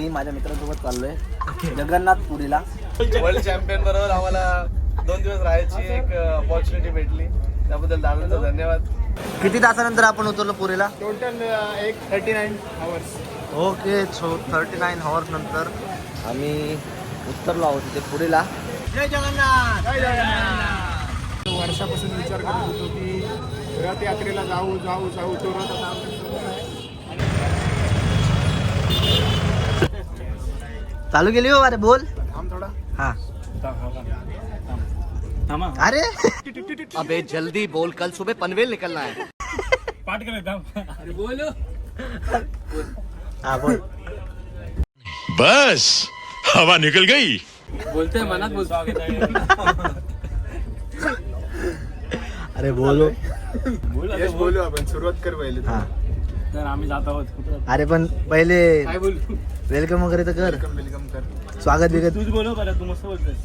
मी माझ्या मित्रांसोबत चाललोय जगन्नाथपुरीला. वर्ल्ड चॅम्पियन बरोबर आम्हाला 2 दिवस राहायची एक अपॉर्च्युनिटी भेटली, त्याबद्दल दादांचा धन्यवाद. किती तासानंतर आपण उतरलो पुरीला? टोटल एक 39 आवर्स. ओके, सो 39 आवर्स नंतर आम्ही उतरलो आहोत तिथे पुरीला. जय जगन्नाथ. जय जगन्नाथ. वर्षापासून विचार करत होतो की रथयात्रेला जाऊ तो रथ आता चालू केली हो. अरे बोल. थांब थोडा. हा. अरे अबे जल्दी बोल, कल सुबह पनवेल निकलना है. पाठ कर. बोलो. हा बोल. बस हवा निकल गई. बोलते मनात बोलतो. अरे बोलो. बोलू आपण. सुरुवात कर पहिले. हा. तर आम्ही जात आहोत. अरे पण पहिले काय बोलू? वेलकम वगैरे तर कर. वेलकम कर. स्वागत बिगत. तूच बोलव बरं, तू मस्त बोलतोस.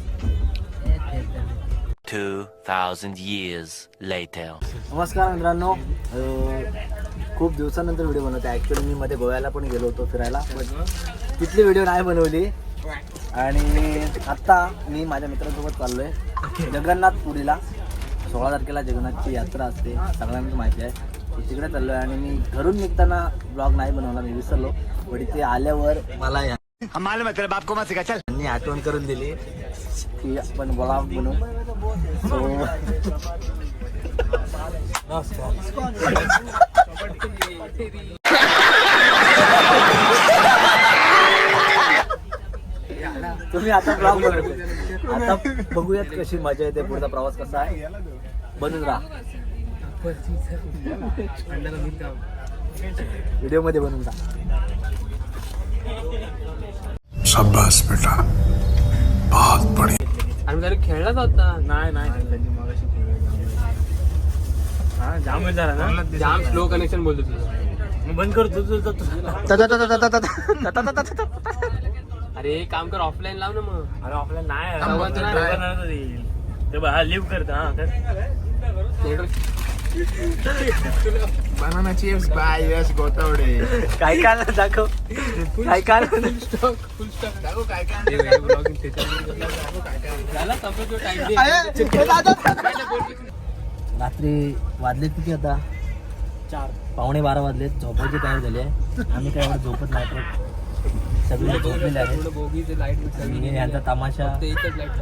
2000 years later. नमस्कार मित्रांनो. खूप दिवसानंतर व्हिडिओ बनवते. ॲक्च्युली मी मध्ये गोव्याला पण गेलो होतो फिरायला, पण तिथली व्हिडिओ नाही बनवली. आणि आत्ता मी माझ्या मित्रांसोबत चाललोय जगन्नाथपुरीला. 16 तारखेला जगन्नाथची यात्रा असते, सगळ्यांना माहिती आहे. तिकडे चाललो आहे आणि मी घरून निघताना ब्लॉग नाही बनवला, मी विसरलो. पण इथे आल्यावर मला त्यांनी आठवण करून दिली की आपण ब्लॉग बनवू. तुम्ही आता ब्लॉग बनवतो. आता बघूयात कशी मजा येते, पुढचा प्रवास कसा आहे. बनून राहा व्हिडिओ मध्ये, बनून राहा. शाबाश बेटा, बहुत बड़ी. आम्ही तरी खेळलाच होता. नाही मगाशी हा जाम वेळ झाला ना. जाम स्लो कनेक्शन बोलतो तुझं. मग बंद करतो. अरे काम कर, ऑफलाईन लाव ना मग. अरे ऑफलाईन नाही ते बघा लिव्ह करत. बनाना चिप्स बाय यश गोतावडे. काय काय दाखव. काय काय फुल स्टॉक दाखव. काय रात्री वाजलेत किती आता? 4 पावणे 12 वाजलेत. झोपायची तयार झाली आहे. आम्ही काय एवढं झोपत नाही, पण सगळे झोपलेले आहेत. आणि यांचा तमाशा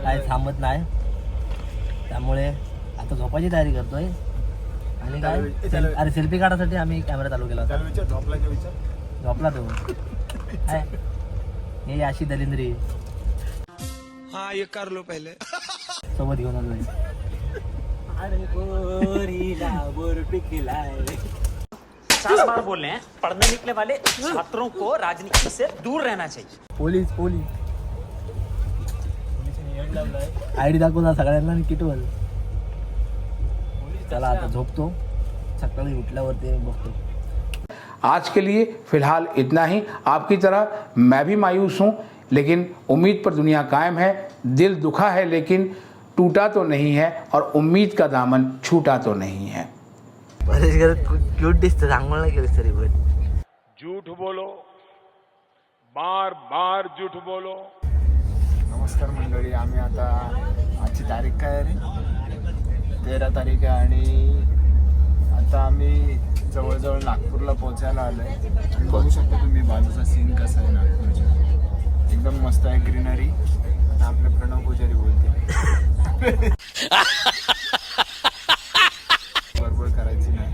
काय थांबत नाही, त्यामुळे आता झोपायची तयारी करतोय. आणि काय अरे सेल्फी काढायसाठी आम्ही कॅमेरा चालू केला होता. झोपला तो. हे अशी दलिंद्री कर लो पहले. सोबत घेऊन आलोय. पचास बार बोल रहे हैं, पढ़ने निकले वाले छात्रों को राजनीति से दूर रहना चाहिए. पोलीस आयडी दाखवता सगळ्यांना किटवर. चला आता झोपतो, सकाळी उठल्यावरती बघतो. आज के लिए फिलहाल इतना ही. आपकी तरह मैं भी मायूस हूँ, लेकिन उम्मीद पर दुनिया कायम है. दिल दुखा है लेकिन टूटा तो नहीं है, और उम्मीद का दामन छूटा तो नहीं है. क्यूट दिसतं, चांगलं केलं तरी पण. झूठ बोलो, बार बार झूठ बोलो. नमस्कार मंडळी. आम्ही आता आजची तारीख काय आहे रे? 13 तारीख आहे. आणि आता आम्ही जवळजवळ नागपूरला पोहोचायला आलो आहे. बघू शकता तुम्ही बाजूचा सीन कसा आहे नागपूरचा. एकदम मस्त आहे, ग्रीनरी. आता आपले प्रणव पुजारी बोलते. बरोबर करायची नाही.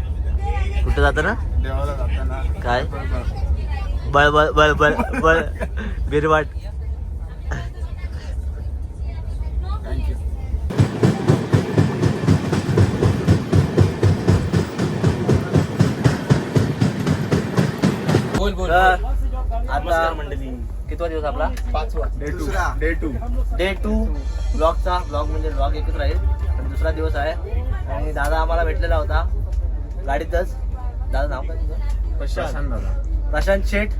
कुठं जातं ना देवाला जाताना काय बळ बळ बळ बळ बळ बिरवाट. थँक्यू. बोल. आता कितवा दिवस आपला? 5वा. डे 2 ब्लॉगचा. ब्लॉग म्हणजे ब्लॉग एकच राहील, पण दुसरा दिवस आहे. आणि दादा आम्हाला भेटलेला होता गाडीतच. दादा नाव काय तुझं? प्रशांत शेठ.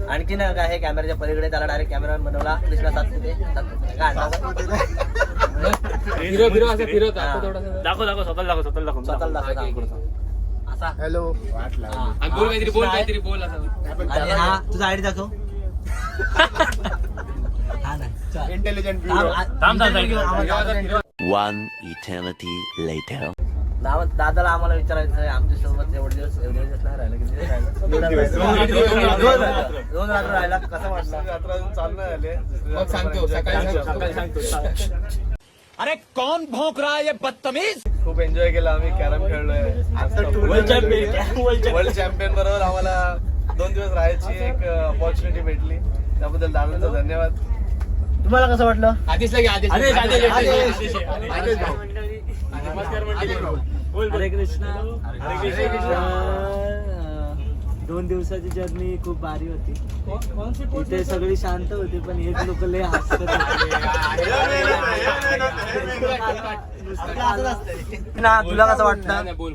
आणखी ना काय, हे कॅमेऱ्याच्या पलीकडे त्याला डायरेक्ट कॅमेरामॅन बनवला. कृष्णा सातपुते. फिरव असं फिरव. दाखव स्वतःला दाखव. स्वतःला दाखव. हॅलो वाटला आणि हा तुझा आयडी दाखव. हा नाही इंटेलिजंट One eternity later. दादाला आम्हाला विचारायचं आहे आमच्या सोबत एवढे दिवस नाही राहिलं. किती दिवस राहिलं? 2 रात्र राहिला. कसं वाटलं? चालणं झाले मग सांगतो सकाळी सांगतो. अरे कौन भौंक रहा है ये बदतमीज? खूप एन्जॉय केला आम्ही. कॅरम खेळलोय. वर्ल्ड चॅम्पियन बरोबर आम्हाला 2 दिवस राहायची एक अपॉर्च्युनिटी भेटली. त्याबद्दल दादांचा धन्यवाद. तुम्हाला कसं वाटलं? हरे कृष्णा. 2 दिवसाची जर्नी खूप भारी होती. इथे सगळी शांत होती पण हेच लोक लय हसत होते. ना तुला कसं वाटतं? बोल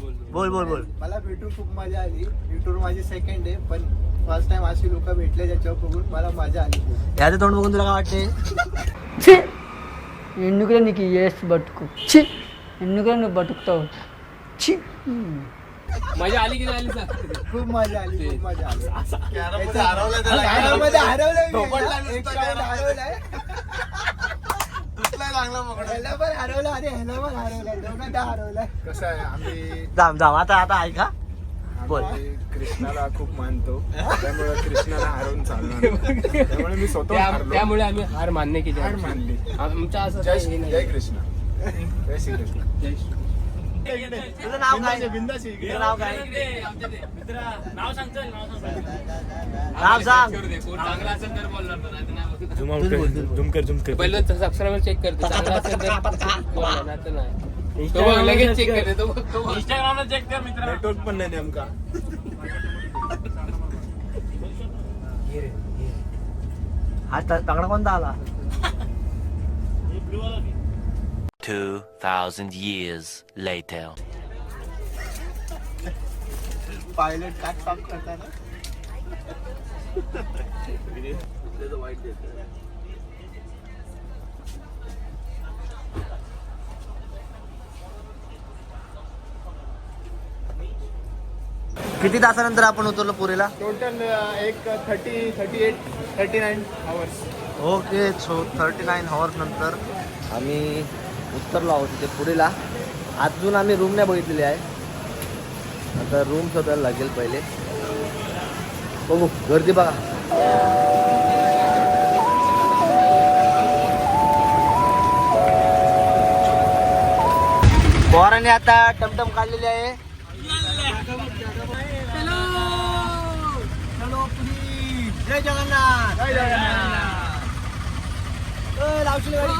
बोल बोल. मला भेटून खूप मजा आली. ही टूर माझी सेकंड आहे पण फर्स्ट टाइम अशी लोक भेटले ज्याच्यावर बघून मला मजा आली. याचं तोंड बघून तुला काय वाटते? ఎన్నుకురా నీకు ఏసు బతుకు చి ఎన్నుకురా నువ్వు బతుకుతావు చి मजा आली की नाही? खूप मजा आली. खूप मजा आली. हरवलंय. ह्याला पण हरवलं आणि ह्याला पण हरवलं. दोघांना हरवलंय. कसं आहे आम्ही जाम आता ऐका. बोल. कृष्णाला खूप मानतो त्यामुळे कृष्णाला हरवून चालणार नाही. त्यामुळे मी स्वतः त्यामुळे आम्ही हार मान्य केली. हार मानली. आमचा असं जय कृष्ण. जय श्री कृष्ण. तुझं नाव काय? तुझं नाव काय? नाव सांग. नाव सांग. चांगला असेल तर बोलणार पहिलं सबस्क्राईबर चेक करतो. चांगला असेल तर बोलणार नाही. तो लगेच चेक करतो. इंस्टाग्रामला चेक कर मित्र. नेटवर्क पण नाही नेमका. हा तगडा कोणता आला? 2,000 years later. पायलट काय काम करताना किती तासानंतर आपण उतरलो पुरीला? टोटल एक 39 आवर्स. ओके. सो 39 आवर्स नंतर आम्ही उतरलो आहोत तिथे पुरीला. अजून आम्ही रूम नाही बघितलेली आहे. आता रूम शोधायला लागेल पहिले. बघू गर्दी बघा. पोराने आता टमटम काढलेली आहे. जय जगन्नाथ. लावशील गाडी.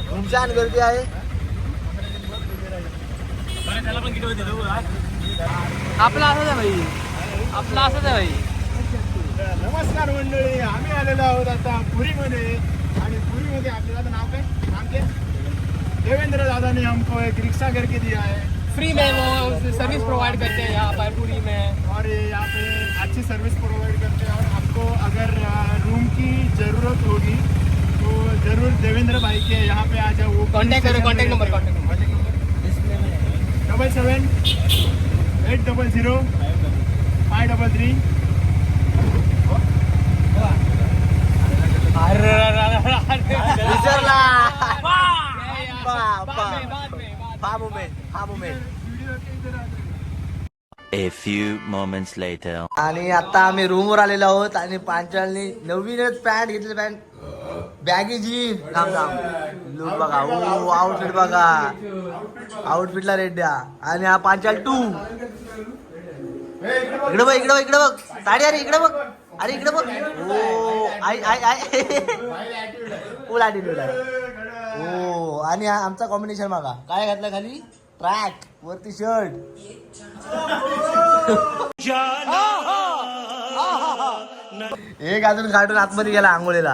खूप छान गर्दी आहे. आपला असंच आहे भाई. आपला असंच आहे भाई. नमस्कार मंडळी. आम्ही आलेलो आहोत आता पुरीमध्ये. आणि पुरीमध्ये आपल्याला नाव काय सांगते? देवेंद्र दादा ने हमको एक रिक्शा करके दिया है. फ्री में वो सर्विस प्रोवाइड करते हैं यहाँ पर पूरी में. और ये यहाँ पे अच्छी सर्विस प्रोवाइड करते हैं. और आपको अगर रूम की ज़रूरत होगी तो ज़रूर देवेंद्र भाई के यहाँ पे आ जाओ. वो कॉन्टैक्ट करो. Contact number 77 800 533. विसरला. हा moment. A few moments later. आणि आता आम्ही रूमवर आलेलो आहोत. आणि पांचालनी नवीनच पॅन्ट घेतली. Pant baggy gene. लुक बघा. आउटफिट बघा. आउटफिटला रेट द्या. आणि हा पांचाल 2. इकडे बघ साडी. अरे इकडे बघ. ओ आई फुल ॲटिट्यूड आहे. हो. आणि हा आमचा कॉम्बिनेशन बघा. काय घातलं खाली? ट्रॅक वरती शर्ट. एक अजून काढून आतमध्ये गेला आंघोळीला.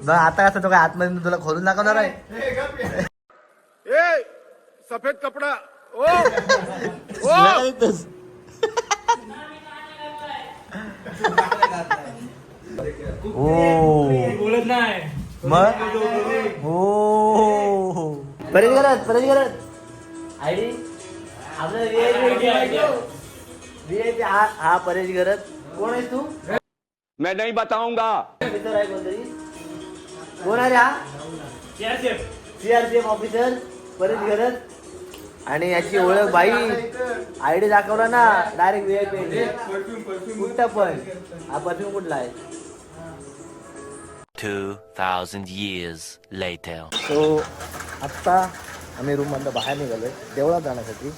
बघ आता कसं तो काय आतमध्ये तुला खोलून दाखवणार आहे. सफेद कपड़ा बोलत नाही मग. हो परेश करत आयडी आपलं VIP हा परेश करत. कोण आहेस तू? मैं नहीं बताऊंगा. ऑफिसर आहे कोणतरी. कोण आहे रे हा? CRPF ऑफिसर परेश करत. आणि याची ओळख बाई आयडी दाखवला ना डायरेक्ट VIP कुठं पण. हा परफ्यूम कुठला आहे? 2000 years later. सो आत्ता आम्ही रूममधनं बाहेर निघालो आहे देवळात जाण्यासाठी.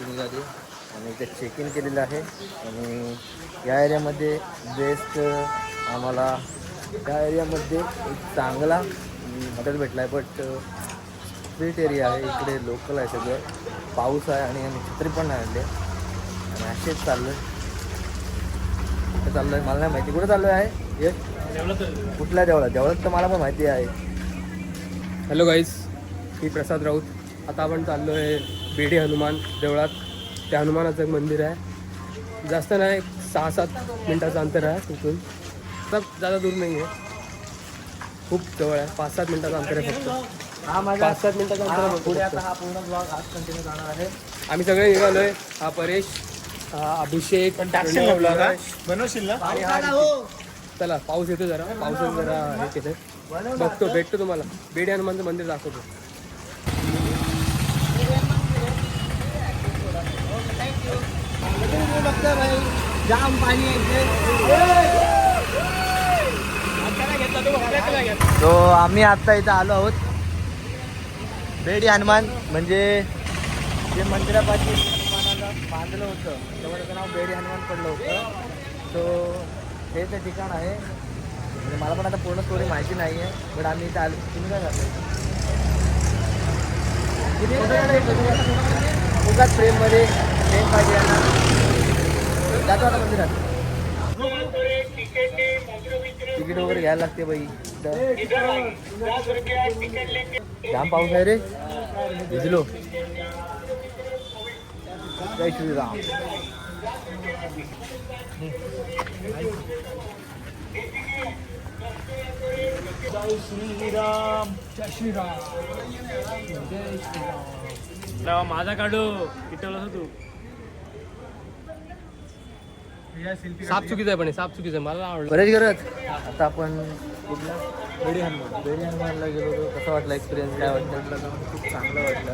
निघाली आणि इथे चेक इन केलेलं आहे. आणि या एरियामध्ये बेस्ट आम्हाला या एरियामध्ये एक चांगला हॉटेल भेटला आहे. बट स्ट्रीट एरिया आहे, इकडे लोकल आहे सगळं. पाऊस आहे आणि आम्ही छत्री पण नाही आणले आणि असेच चाललो आहे. कुठे चाललो आहे मला नाही माहिती. कुठे चाललो आहे हे कुठल्या देवळात? देवळात तर मला पण माहिती आहे. हॅलो गाईज, मी प्रसाद राऊत. आता आपण चाललो आहे बेडी हनुमान देवळात. त्या हनुमानाचं एक मंदिर आहे. जास्त नाही 6-7 मिनटाचं अंतर आहे तिथून. खूप ज़्यादा दूर नाही आहे, खूप जवळ आहे. 5-7 मिनटाचं अंतर आहे फक्त. हा माझा 5-7 मिनटाचं अंतर आहे पुढे फक्त. आता हा पूर्ण ब्लॉग आज कंटिन्यू जाणार आहे. आम्ही सगळे निघालो आहे. हा परेश, हा अभिषेक, बनवशील ना? आणि हा रितिक. चला, पाऊस येतो जरा, पावसानं जरा हे केलं. बघतो, भेटतो तुम्हाला. बेडी हनुमानचं मंदिर दाखवतो. जाम पाणी तो आम्ही आत्ता इथं आलो आहोत बेडी हनुमान. म्हणजे जे मंदिरापाशी हनुमानाला बांधलं होतं तेव्हा त्याचं नाव बेडी हनुमान पडलं होतं. सो हे ते ठिकाण आहे. म्हणजे मला पण आता पूर्ण स्टोरी माहिती नाही आहे. बट आम्ही इथं आलो. तुम्ही काय करतो? उगाच फ्रेममध्ये फ्रेम पाहिजे जातो आता मंदिरात. तिकीट वगैरे घ्यायला लागते बाई. जाम पाऊस आहे रे. भिजलो. जय श्रीराम. जय श्रीराम. जय श्रीराम. जय श्रीराम. माझा काढू किटवलं तू. साप चुकीचं आहे, पण साप चुकीचं आहे. मला आवडलं. बरेच करत आता आपण कुठला बेडी हनुमानला गेलो होतो. कसा वाटला एक्सपिरियन्स? काय वाटलं? खूप चांगलं वाटलं.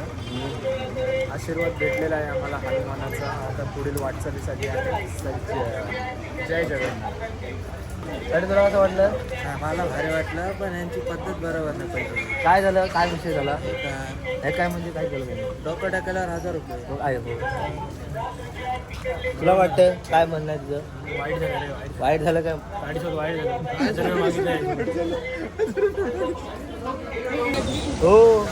आशीर्वाद भेटलेला आहे आम्हाला हनुमानाचा. आता पुढील वाटचालीसाठी जय जगन्नाथ. आणि तुला कसं वाटलं? मला भारी वाटलं, पण यांची पद्धत बरोबर नाही पाहिजे. काय झालं? काय विषय झाला? हे काय म्हणजे काय केलं त्यांनी? डोकं टाकायला 1000 रुपये. हो आहे हो. तुला वाटतं काय म्हणणं आहे तुझं? वाईट झालं रे, वाईट झालं काय? गाडीसोबत वाईट झालं. हो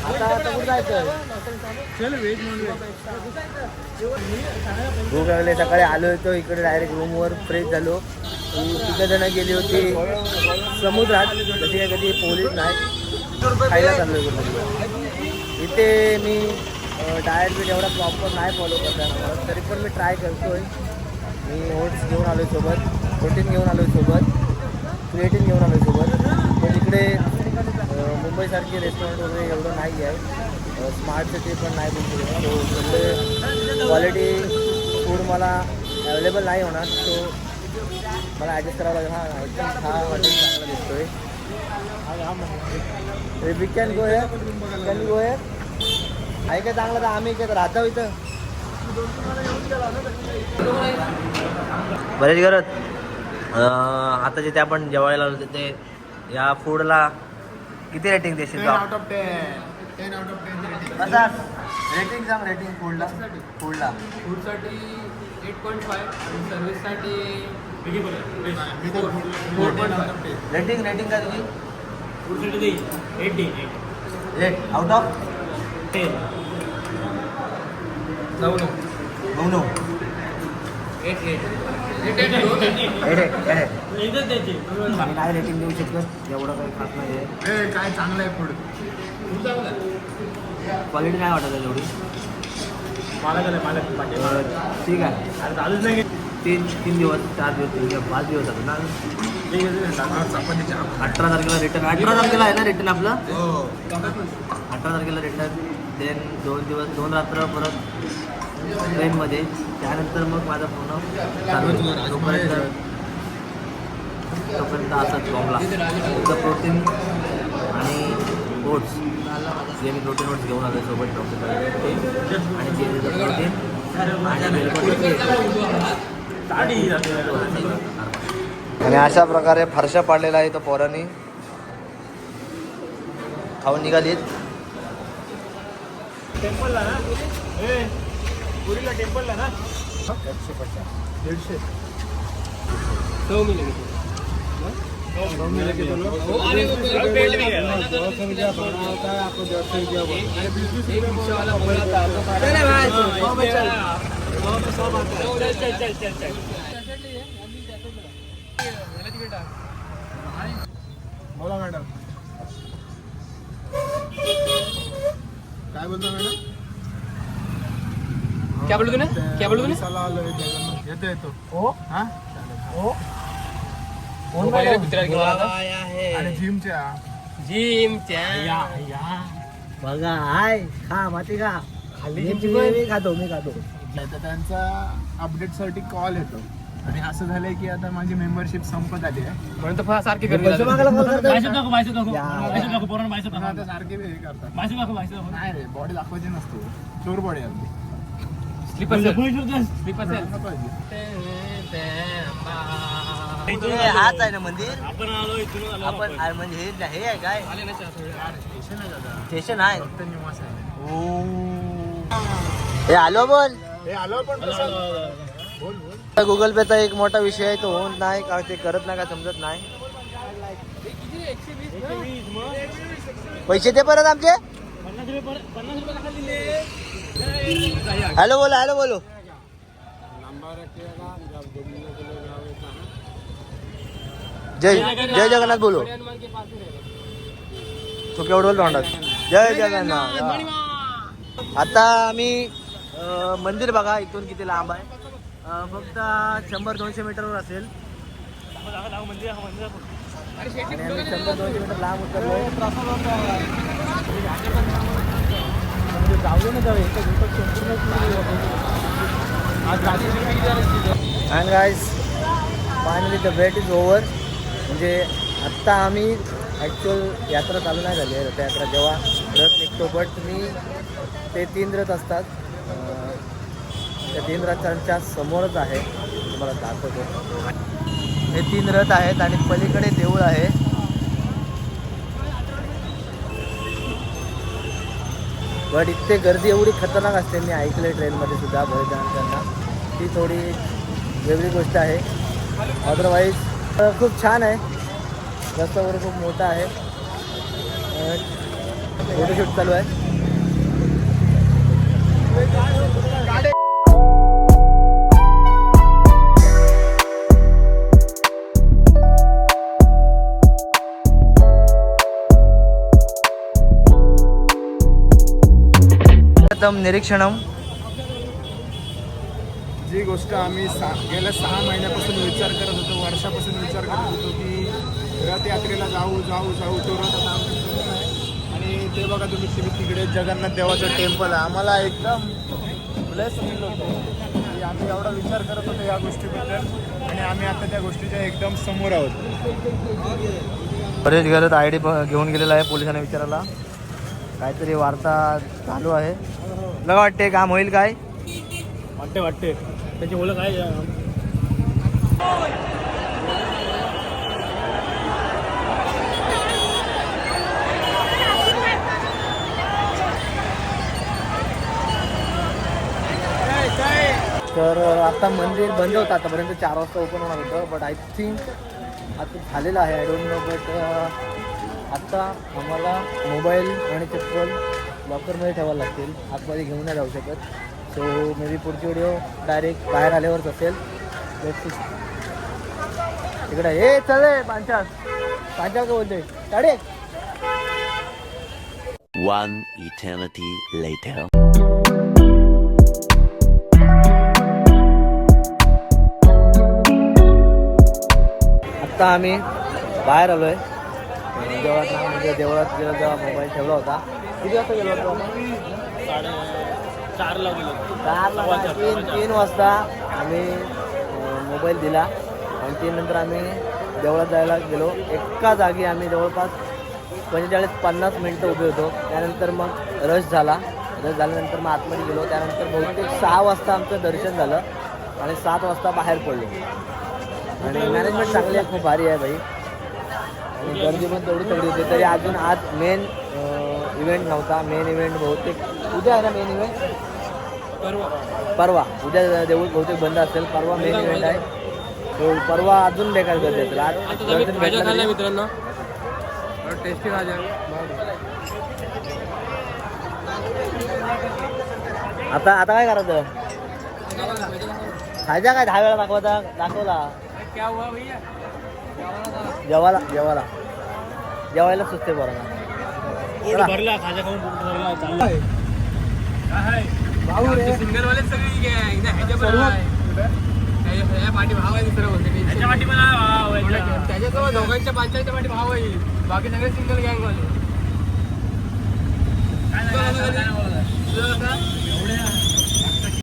आता कुठं जायचं? भूक लागले. सकाळी आलो होतो इकडे डायरेक्ट रूमवर फ्रेश झालो. तिथं जण गेली होती समुद्रात. कधी काय कधी पोलीस नाही खायला चाललो इकडे. इथे मी डाएट बीट एवढा प्रॉपर नाही फॉलो करताना तरी पण मी ट्राय करतो आहे. मी ओट्स घेऊन आलो आहे सोबत, प्रोटीन घेऊन आलो आहे सोबत, क्रिएटिन घेऊन आलो आहे सोबत. पण इकडे मुंबईसारखे रेस्टॉरंट वगैरे एवढं नाही आहे. स्मार्ट सिटी पण नाही तुमच्याकडे. सो सगळे क्वालिटी फूड मला अवेलेबल नाही होणार. सो मला ॲडजस्ट करावं लागेल. हा हॉटेल चांगला दिसतो आहे. We can go here. Can go here आहे काय चांगलं? तर आम्ही काय राहतो इथं. बरेच करत आता जिथे आपण जेवायला आलो तिथे या फूडला किती रेटिंग देशील? 10 out of 10. कसा रेटिंग सांग. रेटिंग फूडला फूडसाठी 8.5 आणि सर्व्हिससाठी रेटिंग काय तुझी? फूडसाठी 8 आउट ऑफ 10. 9. 8. मी काय रेटिंग देऊ शकतो? एवढं काही खास नाही आहे. काय चांगलं आहे फूड. क्वालिटी नाही वाटत आहे एवढी. मला ठीक आहे. चालूच नाही. तीन दिवस 4 दिवस 3 दिवस 5 दिवस झाले ना. 18 तारखेला रिटर्न. 18 तारखेला आहे ना रिटर्न आपलं. 18 तारखेला रिटर्न. देन 2 रात्र परत ट्रेनमध्ये. त्यानंतर मग माझा पूर्ण चालू तोपर्यंत असंच बॉम्बला प्रोटीन आणि ओट्स जे मी प्रोटीन ओट्स घेऊन आलो सोबत डॉक्टर आणि जे प्रोटीन आणि अशा प्रकारे फरशा पाडलेला आहे तो पोरांनी खाऊन निघालीत. टेम्पलला ना पुरीला टेम्पलला ना 150 तो मिलेगा बोला मॅडम. काय बोलतो मॅडम? क्या बोलू तूने क्या बोलू तूने येतो हो हा हो आणि जिमच्या बघा हाय खा माती खा खाली मी खातो. आता त्यांचा अपडेटसाठी कॉल येतो आणि असं झालंय की आता माझी मेंबरशिप संपत आली आहे म्हणून तर सारखे आता सारखे हे करतात. नाही रे बॉडी दाखवायची नसते. चोर बॉडी आपली. स्लीपर हाच आहे ना मंदिर. आपण म्हणजे हे आहे काय स्टेशन आहे. फक्त निवास आहे. हे आलो बोल. हे आलो पण गुगल पेचा एक मोठा विषय आहे तो होत नाही का ते करत नाही का समजत नाही. पैसे ते परत आमचे. हॅलो बोलो जय जगन्नाथ बोलो. तो केवढं तोंडात जय जगन्नाथ. आता आम्ही मंदिर बघा इथून किती लांब आहे. फक्त 100-200 मीटरवर असेल. आणि आम्ही 100-200 मीटर लांब उतरलो. And guys finally the wait is over. म्हणजे आत्ता आम्ही ॲक्च्युअल यात्रा चालू नाही झाली आहे. रथयात्रा जेव्हा रथ निघतो बट ते 3 रथ असतात. त्या 3 रथांच्या समोरच आहे. तुम्हाला दाखवतो. हे 3 रथ आहेत आणि पलीकडे देऊळ आहे. बट इथे गर्दी एवढी खतरनाक असते. मी ऐकले ट्रेनमध्ये सुद्धा बरेच जणांना. ती थोडी वेगळी गोष्ट आहे. अदरवाईज खूप छान आहे. रस्ता वगैरे खूप मोठा आहे. फोटोशूट चालू आहे. निरीक्षणम. जी गोष्ट आम्ही गेल्या 6 महिन्यापासून विचार करत होतो, वर्षापासून विचार करत होतो की रथयात्रेला जाऊ तो रथ आता आणि ते बघा तुम्ही तिकडे जगन्नाथ देवाचं टेम्पल आहे. आम्हाला एकदम ब्लेस फील होतो की आम्ही एवढा विचार करत होतो या गोष्टीबद्दल आणि आम्ही आता त्या गोष्टीच्या एकदम समोर आहोत. बरेच गरज ID घेऊन गेलेला आहे पोलिसांना विचारायला. काहीतरी वार्ता चालू आहे. तुला वाटते काम होईल काय? वाटते त्याची ओळख आहे. तर आता मंदिर बंद होतं. आतापर्यंत 4 वाजता ओपन होणार होतं बट आय थिंक आता झालेलं आहे. आय डोंट नो बट आत्ता आम्हाला मोबाईल आणि चप्पल लॉकरमध्ये ठेवायला लागतील. आतमध्ये घेऊन नाही जाऊ शकत. सो मे बी पुढची व्हिडिओ डायरेक्ट बाहेर आल्यावरच असेल. इकडे हे चले पांचाळ का बोलते गाडी. One eternity later. आता आम्ही बाहेर आलोय देवळात म्हणजे देवळात जेव्हा मोबाईल ठेवला होता किती वाजता गेलो होतो आपण? 3 वाजता आम्ही मोबाईल दिला आणि 3 नंतर आम्ही देवळात जायला गेलो. एका जागी आम्ही जवळपास 45-50 मिनटं उभे होतो. त्यानंतर मग रश झाल्यानंतर मग आतमध्ये गेलो. त्यानंतर बहुतेक 6 वाजता आमचं दर्शन झालं आणि 7 वाजता बाहेर पडलो. आणि मॅनेजमेंट चांगली आहे, खूप भारी आहे भाई. आणि गर्दी पण तेवढी सगळी होती. तरी अजून आज मेन इव्हेंट नव्हता. मेन इव्हेंट बहुतेक उद्या आहे ना. मेन इव्हेंट परवा. उद्या देऊळ बहुतेक बंद असेल. परवा मेन इव्हेंट आहे. तो परवा अजून बेकार गर्दी असेल. आज गर्दी भेटला नाही मित्रांनो. टेस्टी भाज्या आता काय करायचं? खायचा काय 10 वेळा दाखवला क्या हुआ भैया? जेवायला सुचते बरं. भरला खाजा खाऊन पोट भरला चालला. सिंगल वाले सगळी ह्याच्या पाठी भाव आहे. दुसरं बोलते त्याच्यासोबत दोघांच्या पाचच्या पाठी भाव आहे. बाकी सगळे सिंगल गँग वाले.